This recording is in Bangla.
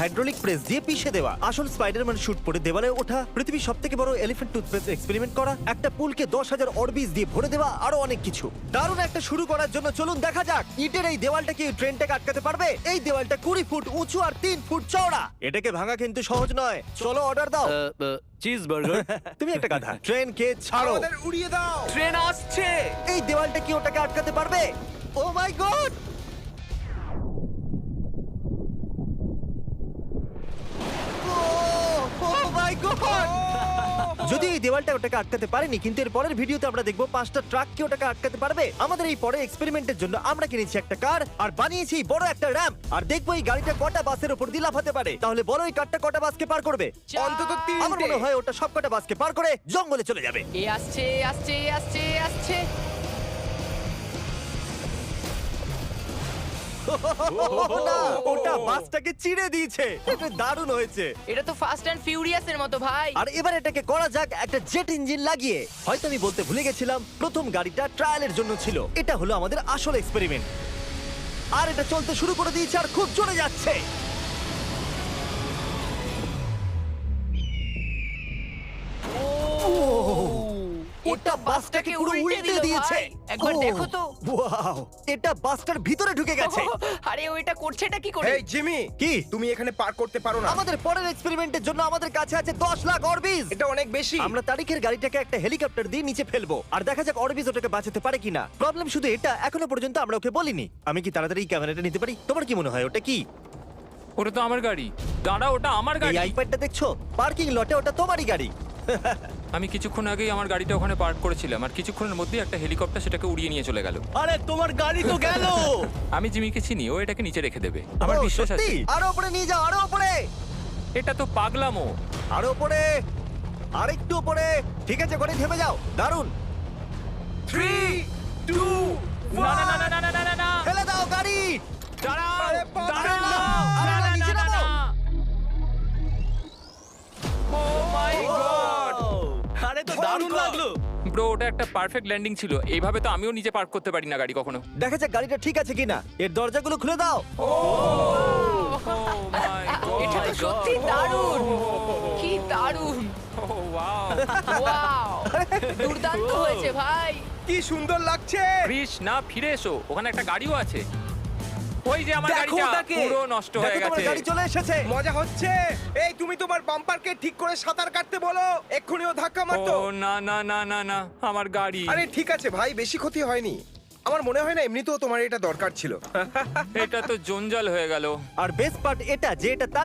হাইড্রোলিক প্রেস দিয়ে পিষে দেওয়া, আসল স্পাইডারম্যান শুট পরে দেওয়ালে ওঠা, পৃথিবীর সবথেকে বড় এলিফ্যান্ট টুথপেস্ট এক্সপেরিমেন্ট করা, একটা পুলকে 10,000 অরবিজ দিয়ে ভরে দেওয়া, আরো অনেক কিছু। দারুণ একটা শুরু করার জন্য চলুন দেখা যাক ইটের এই দেওয়ালটা কি ট্রেনটাকে আটকাতে পারবে। এই দেওয়ালটা 20 ফুট উঁচু আর 3 ফুট চওড়া। এটাকে ভাঙা কিন্তু সহজ নয়। চলো অর্ডার দাও। Cheese burger. তুমি একটা গাধা। ট্রেনকে ছাড়ো। আমাদের উড়িয়ে দাও। ট্রেন আসছে। এই দেওয়ালটা কি ওটাকে আটকাতে পারবে? ও মাই গড! যদি এই দেওয়ালটা ওটাকে আটকাতে পারেনি, কিন্তু এর পরের ভিডিওতে আমরা দেখবো 5টা ট্রাক কি ওটাকে আটকাতে পারবে। আমাদের এই পরের এক্সপেরিমেন্টের জন্য আমরা কিনেছি একটা কার আর বানিয়েছি বড় একটা র্যাম্প, আর দেখবো এই গাড়িটা কটা বাসের উপর দিয়ে লাফাতে পারে। তাহলে বলো এই কারটা কটা বাসকে পার করবে? অন্তত আমার 3টে। মনে হয় ওটা সব কটা বাসকে পার করে জঙ্গলে চলে যাবে। এ আসছে আসছে আসছে আসছে। না, ওটা বাসটাকে চিড়ে দিয়েছে। এটা দারুণ হয়েছে। এটা তো ফাস্ট অ্যান্ড ফিউরিয়াস এর মতো ভাই। আর এবার এটাকে করা যাক একটা জেট ইঞ্জিন লাগিয়ে। হয়তো আমি বলতে ভুলে গেছিলাম, প্রথম গাড়িটা ট্রায়ালের জন্য ছিল। এটা হলো আমাদের আসল এক্সপেরিমেন্ট। আর এটা চলতে শুরু করে দিয়েছে আর খুব জোরে যাচ্ছে। ওটা বাসটাকে পুরো উল্টে দিয়েছে। একবার দেখো তো। ওয়াও, এটা বাসটার ভিতরে ঢুকে গেছে। আরে ওইটা করছেটা কি করে? এই জিমি, কি? তুমি এখানে পার করতে পারো না। আমাদের পরের এক্সপেরিমেন্টের জন্য আমাদের কাছে আছে 10 লাখ অরবিজ। এটা অনেক বেশি। আমরা তারিখের গাড়িটাকে একটা হেলিকপ্টার দিয়ে নিচে ফেলবো আর দেখা যাক অরবিজ ওটাকে বাঁচাতে পারে কিনা। প্রবলেম শুধু এটা, এখনো পর্যন্ত আমরা ওকে বলিনি। আমি কি তাড়াতাড়ি এই ক্যামেরাটা নিতে পারি? তোমার কি মনে হয় ওটা কি? ওটা তো আমার গাড়ি। দাঁড়া, ওটা আমার এই গাড়ি। আইপ্যাডটা দেখছো? পার্কিং লটে ওটা তোমারই গাড়ি। আমি কিছুক্ষণ আগেই আমার গাড়িটা ওখানে পার্ক করেছিলাম, আর কিছুক্ষণের মধ্যেই একটা হেলিকপ্টার সেটাকে উড়িয়ে নিয়ে চলে গেল। আরে তোমার গাড়ি তো গেল। আমি জিমিকে চিনি, ও এটাকে নিচে রেখে দেবে, আমার বিশ্বাস আছে। আরো উপরে নিয়ে যাও, আরো উপরে, এটা তো পাগলামো। আরো উপরে, আরেকটু উপরে। ঠিক আছে, গাড়ি থেমে যাও। দারুণ। 3 2 না না না না না না না না। ফেলে দাও গাড়ি। দাঁড়াও, আরে বাবা। দাঁড়াও। আরে না, না, না, নিচে না, নামাও। না। Oh my God! আরে তো দারুণ লাগলো। ব্রো, ওটা একটা পারফেক্ট ল্যান্ডিং ছিল। এইভাবে তো আমিও নিজে পার্ক করতে পারি না গাড়ি কখনো। দেখা যাক গাড়িটা ঠিক আছে কিনা। এর দরজাগুলো খুলে দাও। Oh my God! এটা তো সত্যি দারুণ। কি দারুণ। Oh, wow! ওয়াও, দুর্দান্ত হয়েছে ভাই। কি সুন্দর লাগছে। কৃষ, না, ফিরে এসো, ওখানে একটা গাড়িও আছে। ওই যে আমার দেখো গাড়িটা ওটাকে। পুরো নষ্ট হয়ে দেখো তোমার গেছে। গাড়ি চলে এসেছে। মজা হচ্ছে। এই তুমি তোমার বাম্পারকে ঠিক করে সাঁতার কাটতে বলো, এক্ষুনি ও ধাক্কা মারতো। ও না না না না না, আমার গাড়ি। আরে ঠিক আছে ভাই, বেশি ক্ষতি হয়নি। আমার মনে হয় না এমনিতেও তোমার এটা দরকার ছিল। এটা তো জঞ্জাল হয়ে গেল। আর বেস্ট পার্ট এটা যে এটা